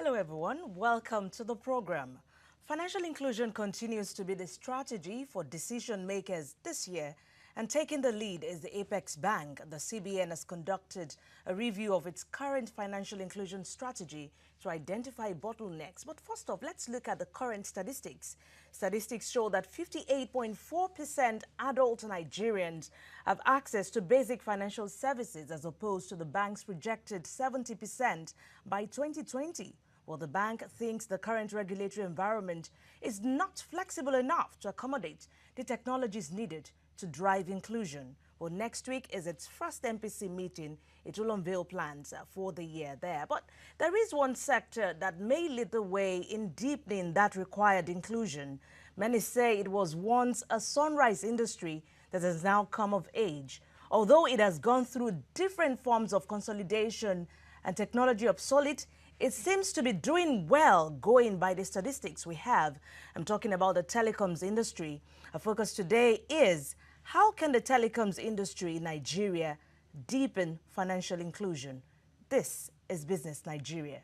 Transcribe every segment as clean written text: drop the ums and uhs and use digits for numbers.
Hello everyone, welcome to the program. Financial inclusion continues to be the strategy for decision makers this year, and taking the lead is the Apex Bank. The CBN has conducted a review of its current financial inclusion strategy to identify bottlenecks. But first off, let's look at the current statistics. Statistics show that 58.4% adult Nigerians have access to basic financial services as opposed to the bank's projected 70% by 2020. Well, the bank thinks the current regulatory environment is not flexible enough to accommodate the technologies needed to drive inclusion. Well, next week is its first MPC meeting. It will unveil plans for the year there. But there is one sector that may lead the way in deepening that required inclusion. Many say it was once a sunrise industry that has now come of age. Although it has gone through different forms of consolidation and technology obsolete, it seems to be doing well going by the statistics we have. I'm talking about the telecoms industry. Our focus today is how can the telecoms industry in Nigeria deepen financial inclusion? This is Business Nigeria.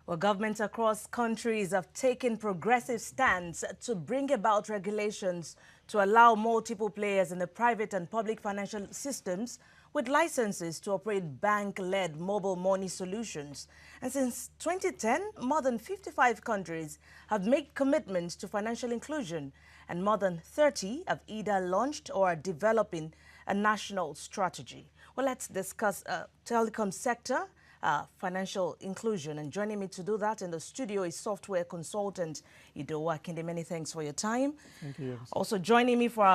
Well, governments across countries have taken progressive stands to bring about regulations to allow multiple players in the private and public financial systems with licenses to operate bank-led mobile money solutions. And since 2010, more than 55 countries have made commitments to financial inclusion, and more than 30 have either launched or are developing a national strategy. Well, let's discuss telecom sector financial inclusion, and joining me to do that in the studio is software consultant Idowu Akinde. Many thanks for your time. Thank you. Also joining me from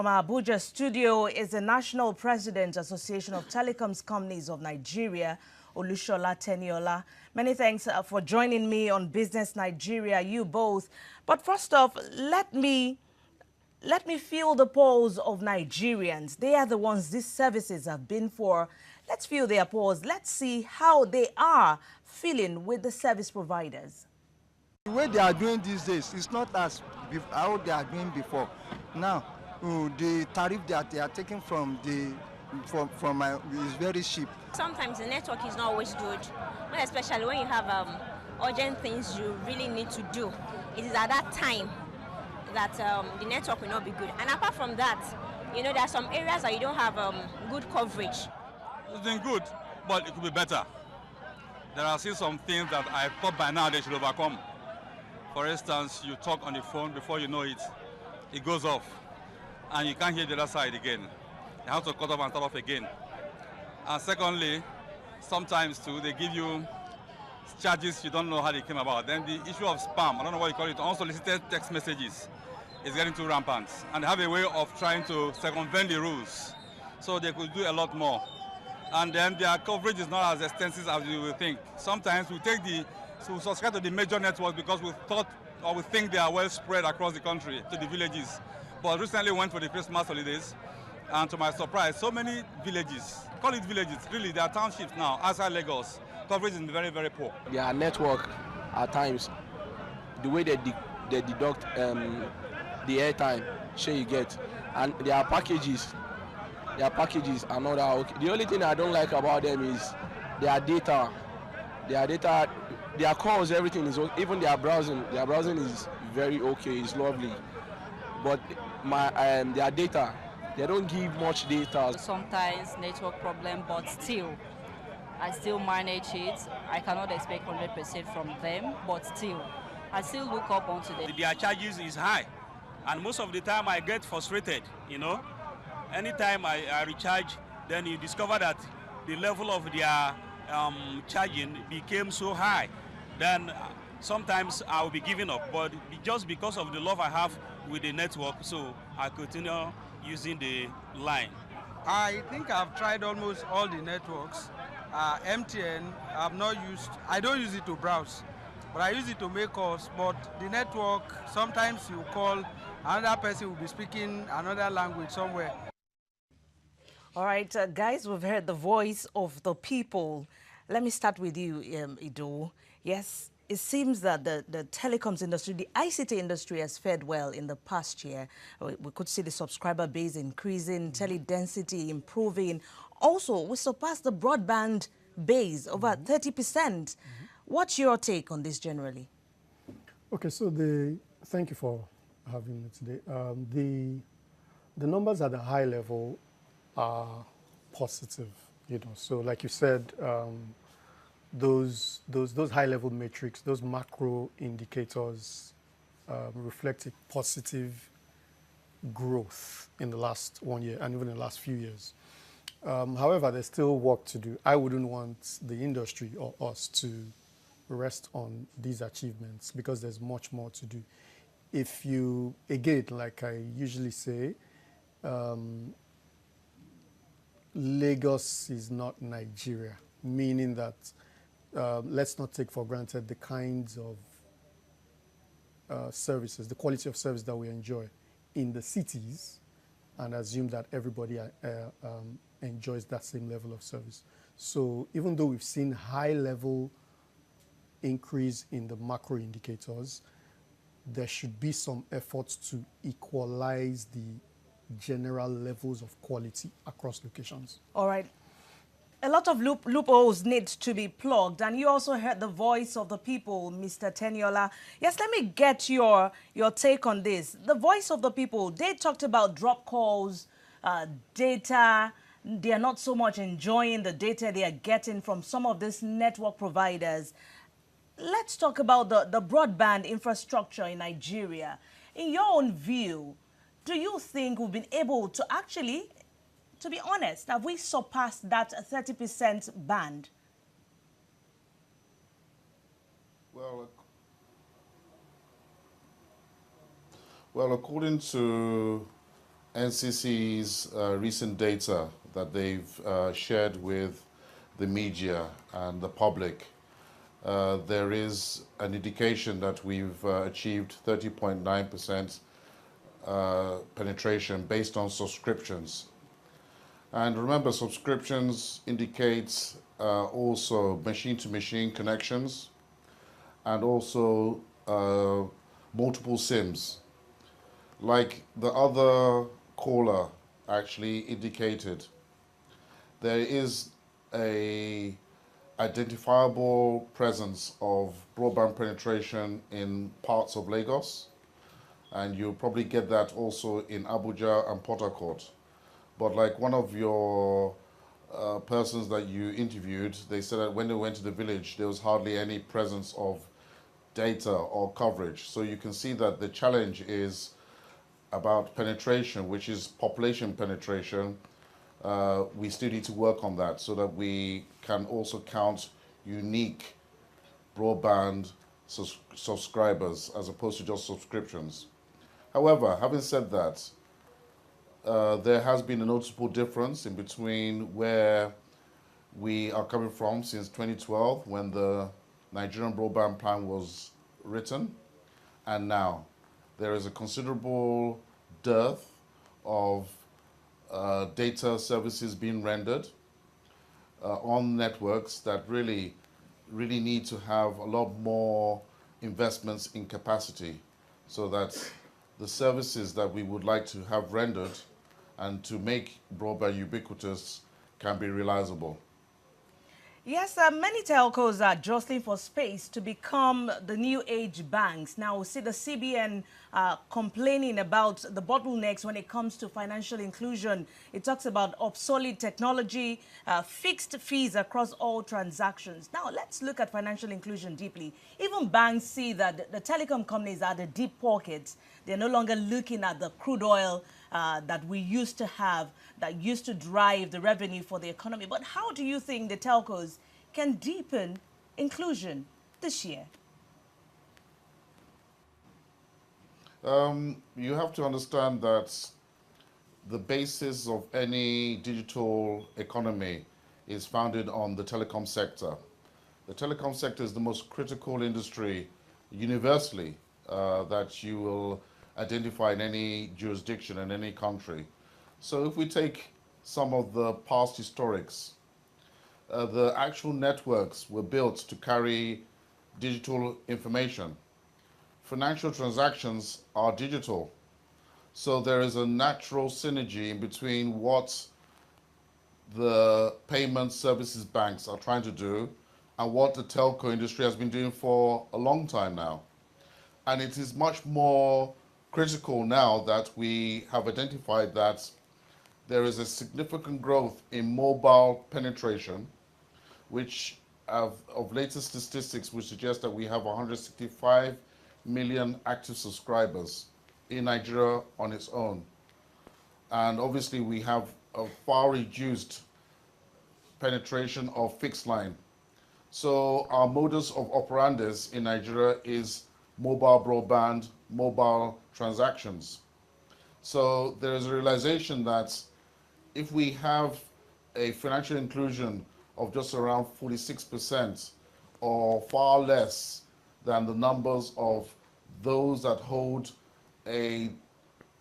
our Abuja studio is the National President Association of Telecoms Companies of Nigeria, Olushola Teniola. Many thanks for joining me on Business Nigeria, you both. But first off, let me feel the pulse of Nigerians. They are the ones these services have been for. Let's feel their pulse. Let's see how they are feeling with the service providers. The way they are doing these days is not as how they are doing before. Now, the tariff that they are taking from is very cheap. Sometimes the network is not always good, especially when you have urgent things you really need to do. It is at that time that the network will not be good. And apart from that, there are some areas that you don't have good coverage. It's been good, but it could be better. There are still some things that I thought by now they should overcome. For instance, you talk on the phone, before you know it, it goes off, and you can't hear the other side again. You have to cut off and start off again. And secondly, sometimes too, they give you charges you don't know how they came about. Then the issue of spam, I don't know what you call it, unsolicited text messages is getting too rampant. And they have a way of trying to circumvent the rules. So they could do a lot more. And then their coverage is not as extensive as you would think. Sometimes we subscribe to the major networks because we thought or we think they are well spread across the country to the villages. But recently went for the Christmas holidays, and to my surprise, so many villages, call it villages, really, they are townships now, outside Lagos. Coverage is very, very poor. Their network, at times, the way they deduct the airtime share you get, and their packages are not that okay. The only thing I don't like about them is their data. Their calls, everything is okay. Even their browsing is very okay, it's lovely. But their data, they don't give much data. Sometimes network problem, but still, I still manage it. I cannot expect 100% from them, but still, I still look up onto them. Their charges is high, and most of the time I get frustrated, Anytime I recharge, then you discover that the level of their charging became so high. Then sometimes I will be giving up, but just because of the love I have with the network, so I continue using the line. I think I've tried almost all the networks. MTN, I don't use it to browse, but I use it to make calls. But the network, sometimes you call, another person will be speaking another language somewhere. All right, guys, we've heard the voice of the people. Let me start with you, Idowu. Yes, it seems that the telecoms industry, the ICT industry has fared well in the past year. We could see the subscriber base increasing, tele-density improving. Also, we surpassed the broadband base over 30%. What's your take on this generally? Okay, so thank you for having me today. The numbers at the high level are positive, So like you said, those high-level metrics, those macro indicators reflect a positive growth in the last 1 year and even in the last few years. However, there's still work to do. I wouldn't want the industry or us to rest on these achievements because there's much more to do. If you, again, like I usually say, Lagos is not Nigeria, meaning that let's not take for granted the kinds of services, the quality of service that we enjoy in the cities and assume that everybody enjoys that same level of service. So even though we've seen high-level increase in the macro indicators, there should be some efforts to equalize the general levels of quality across locations. All right. A lot of loopholes need to be plugged, and you also heard the voice of the people, Mr. Teniola. Yes, let me get your take on this. The voice of the people, they talked about drop calls, data. They are not so much enjoying the data they are getting from some of these network providers. Let's talk about the broadband infrastructure in Nigeria. In your own view, do you think we've been able to actually, to be honest, have we surpassed that 30% band? Well, according to NCC's recent data that they've shared with the media and the public, there is an indication that we've achieved 30.9% penetration based on subscriptions. And remember, subscriptions indicates also machine-to-machine connections and also multiple SIMs. Like the other caller actually indicated, there is a identifiable presence of broadband penetration in parts of Lagos, and you'll probably get that also in Abuja and Port Harcourt. But like one of your persons that you interviewed, they said that when they went to the village, there was hardly any presence of data or coverage. So you can see that the challenge is about penetration, which is population penetration. We still need to work on that so that we can also count unique broadband subscribers as opposed to just subscriptions. However, having said that, there has been a noticeable difference in between where we are coming from since 2012 when the Nigerian broadband plan was written and now. There is a considerable dearth of data services being rendered on networks that really need to have a lot more investments in capacity so that the services that we would like to have rendered and to make broadband ubiquitous can be realizable. Yes, many telcos are jostling for space to become the new age banks. Now, we see the CBN complaining about the bottlenecks when it comes to financial inclusion. It talks about obsolete technology, fixed fees across all transactions. Now, let's look at financial inclusion deeply. Even banks see that the telecom companies are the deep pockets. They're no longer looking at the crude oil that we used to have, that used to drive the revenue for the economy. But how do you think the telcos can deepen inclusion this year? You have to understand that the basis of any digital economy is founded on the telecom sector. The telecom sector is the most critical industry universally that you will identify in any jurisdiction in any country. So if we take some of the past historics, the actual networks were built to carry digital information. Financial transactions are digital. So there is a natural synergy between what the payment services banks are trying to do and what the telco industry has been doing for a long time now. And it is much more critical now that we have identified that there is a significant growth in mobile penetration, which of latest statistics would suggest that we have 165 million active subscribers in Nigeria on its own. And obviously we have a far reduced penetration of fixed line. So our modus of operandis in Nigeria is mobile broadband, mobile transactions. So there is a realization that if we have a financial inclusion of just around 46% or far less than the numbers of those that hold a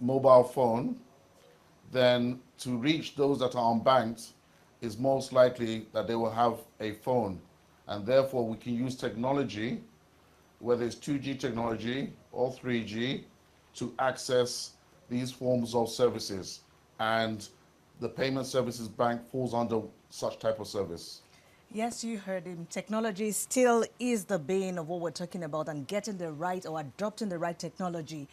mobile phone, then to reach those that are unbanked is most likely that they will have a phone. And therefore we can use technology, whether it's 2G technology or 3G, to access these forms of services. And the Payment Services Bank falls under such type of service. Yes, you heard him. Technology still is the bane of what we're talking about, and getting the right or adopting the right technology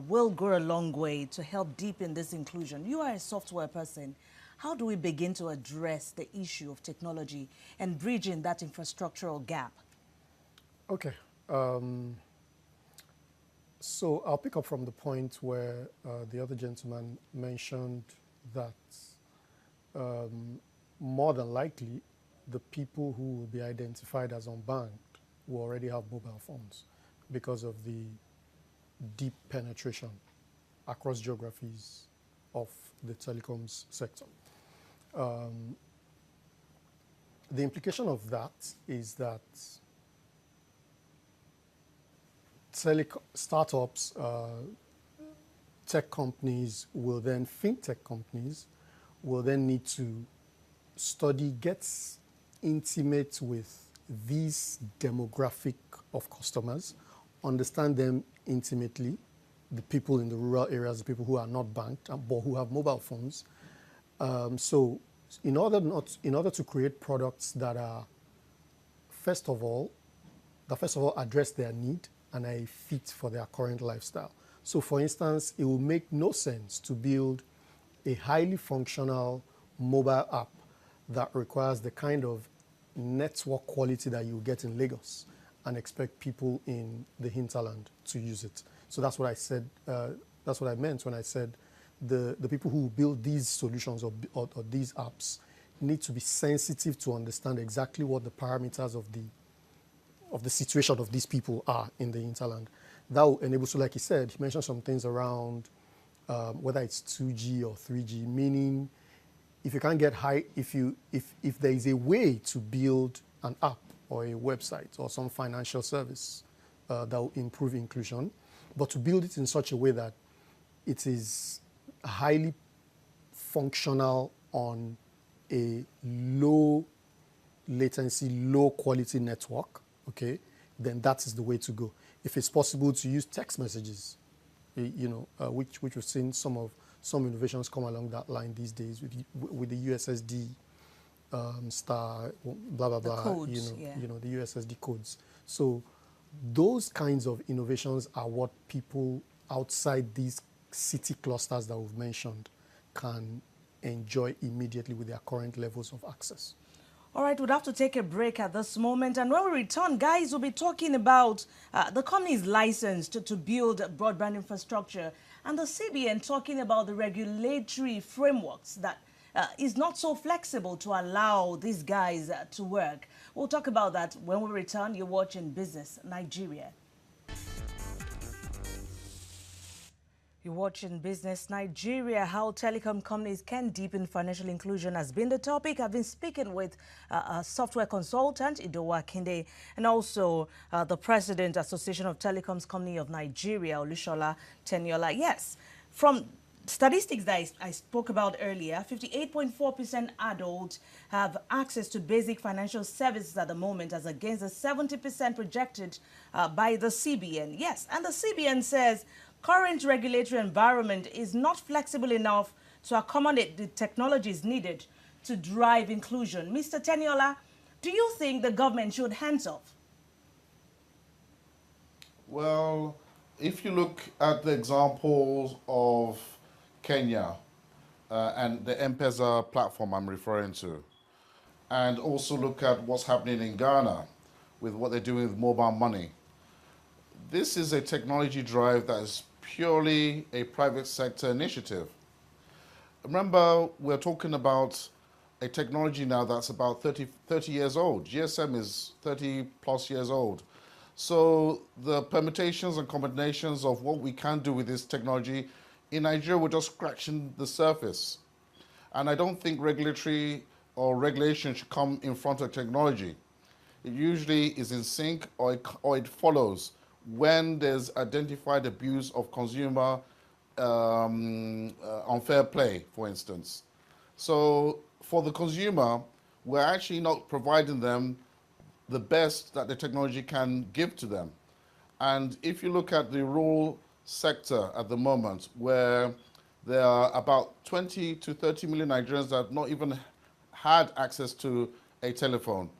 will go a long way to help deepen this inclusion. You are a software person. How do we begin to address the issue of technology and bridging that infrastructural gap? Okay. So I'll pick up from the point where the other gentleman mentioned that more than likely the people who will be identified as unbanked will already have mobile phones because of the deep penetration across geographies of the telecoms sector. The implication of that is that startups, tech companies will then, fintech companies will then need to study, get intimate with these demographic of customers, understand them intimately, the people in the rural areas, the people who are not banked but who have mobile phones. So in order to create products that are, first of all, address their need and are a fit for their current lifestyle. So for instance, it will make no sense to build a highly functional mobile app that requires the kind of network quality that you get in Lagos and expect people in the hinterland to use it. So that's what I said, that's what I meant when I said the people who build these solutions or these apps need to be sensitive to understand exactly what the parameters of the situation of these people are in the hinterland. That will enable, so like he said, he mentioned some things around whether it's 2G or 3G, meaning if you can't get high, if there is a way to build an app or a website or some financial service that will improve inclusion, but to build it in such a way that it is highly functional on a low latency, low quality network, okay, then that is the way to go. If it's possible to use text messages, which we've seen some innovations come along that line these days with the USSD star, blah, blah, blah, the codes, the USSD codes. So those kinds of innovations are what people outside these city clusters that we've mentioned can enjoy immediately with their current levels of access. All right, we'll have to take a break at this moment. And when we return, guys, we'll be talking about the company's license to build broadband infrastructure and the CBN talking about the regulatory frameworks that is not so flexible to allow these guys to work. We'll talk about that when we return. You're watching Business Nigeria. You're watching Business Nigeria. How telecom companies can deepen financial inclusion has been the topic. I've been speaking with a software consultant, Idowu Akinde, and also the President, Association of Telecoms Company of Nigeria, Olushola Teniola. Yes, from statistics that I spoke about earlier, 58.4% adults have access to basic financial services at the moment, as against the 70% projected by the CBN. Yes, and the CBN says current regulatory environment is not flexible enough to accommodate the technologies needed to drive inclusion. Mr. Teniola, do you think the government should hands off? Well, if you look at the examples of Kenya and the M-Pesa platform I'm referring to, and also look at what's happening in Ghana with what they're doing with mobile money, this is a technology drive that is purely a private sector initiative. Remember, we're talking about a technology now that's about 30 years old. GSM is 30 plus years old. So the permutations and combinations of what we can do with this technology in Nigeria, we're just scratching the surface. And I don't think regulatory or regulation should come in front of technology. It usually is in sync or it follows when there's identified abuse of consumer unfair play, for instance. So for the consumer, we're actually not providing them the best that the technology can give to them. And if you look at the rural sector at the moment, where there are about 20 to 30 million Nigerians that have not even had access to a telephone,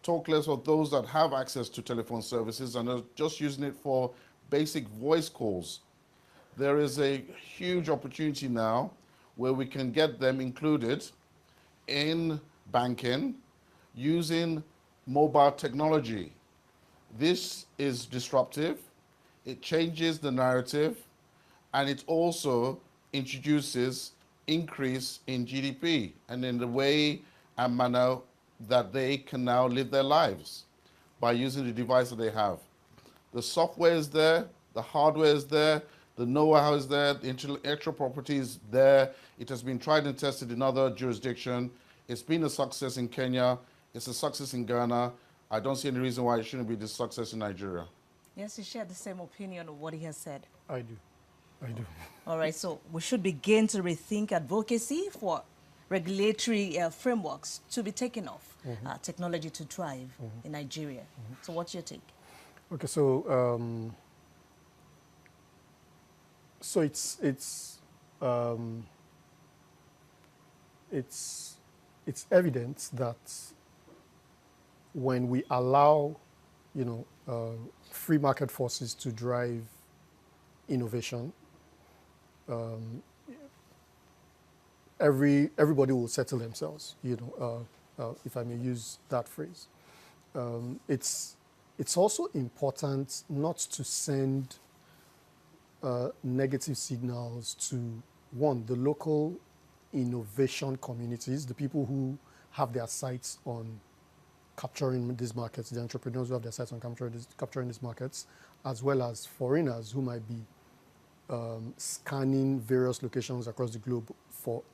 talk less of those that have access to telephone services and are just using it for basic voice calls. There is a huge opportunity now where we can get them included in banking using mobile technology. This is disruptive, it changes the narrative, and it also introduces increase in GDP and in the way and manner that they can now live their lives by using the device that they have. The software is there, the hardware is there, the know-how is there, the intellectual property is there. It has been tried and tested in other jurisdictions. It's been a success in Kenya. It's a success in Ghana. I don't see any reason why it shouldn't be this success in Nigeria. Yes, you share the same opinion of what he has said. I do. All right, so we should begin to rethink advocacy for regulatory frameworks to be taken off, technology to thrive in Nigeria. So what's your take? Okay, so it's evident that when we allow, free market forces to drive innovation, everybody will settle themselves. If I may use that phrase. It's also important not to send negative signals to, one, the local innovation communities, the people who have their sights on capturing these markets, the entrepreneurs who have their sights on capturing these markets, as well as foreigners who might be scanning various locations across the globe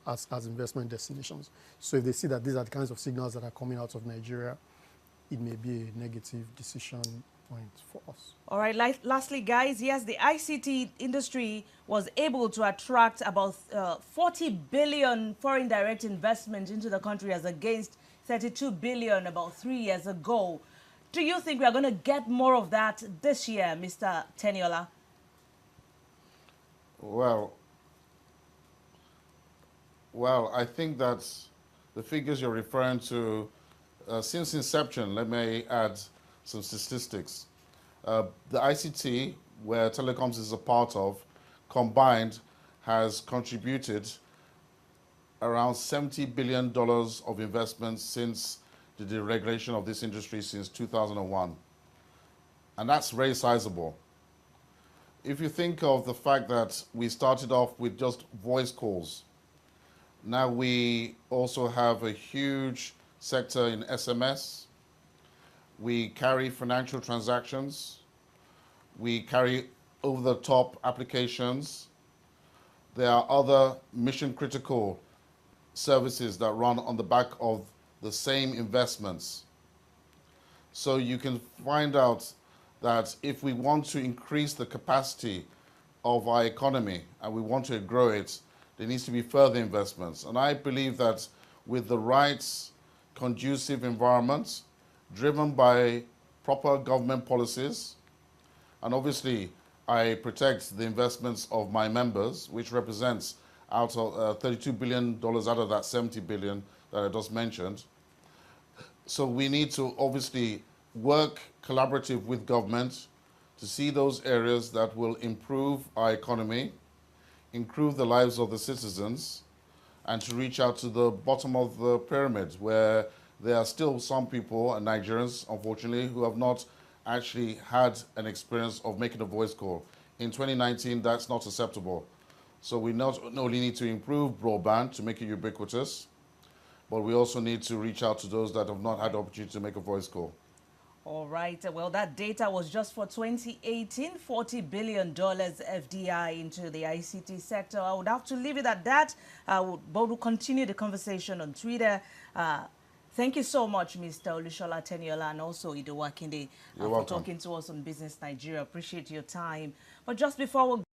as investment destinations. So if they see that these are the kinds of signals that are coming out of Nigeria, it may be a negative decision point for us. All right, lastly, guys, yes, the ICT industry was able to attract about 40 billion foreign direct investment into the country, as against 32 billion about 3 years ago. Do you think we are going to get more of that this year, Mr. Teniola? Well, I think that the figures you're referring to, since inception, let me add some statistics. The ICT, where telecoms is a part of, combined has contributed around $70 billion of investment since the deregulation of this industry since 2001. And that's very sizable. If you think of the fact that we started off with just voice calls, now we also have a huge sector in SMS. We carry financial transactions. We carry over-the-top applications. There are other mission-critical services that run on the back of the same investments. So you can find out that if we want to increase the capacity of our economy and we want to grow it, there needs to be further investments. And I believe that with the right conducive environment, driven by proper government policies, and obviously I protect the investments of my members, which represents out of $32 billion out of that $70 billion that I just mentioned. So we need to obviously work collaborative with government to see those areas that will improve our economy, improve the lives of the citizens, and to reach out to the bottom of the pyramid where there are still some people, and Nigerians, unfortunately, who have not actually had an experience of making a voice call. In 2019, that's not acceptable. So we not only need to improve broadband to make it ubiquitous, but we also need to reach out to those that have not had the opportunity to make a voice call. All right. Well, that data was just for 2018, $40 billion FDI into the ICT sector. I would have to leave it at that. But we'll continue the conversation on Twitter. Thank you so much, Mr. Olushola Teniola, and also Idowu Akinde, for talking to us on Business Nigeria. Appreciate your time. But just before we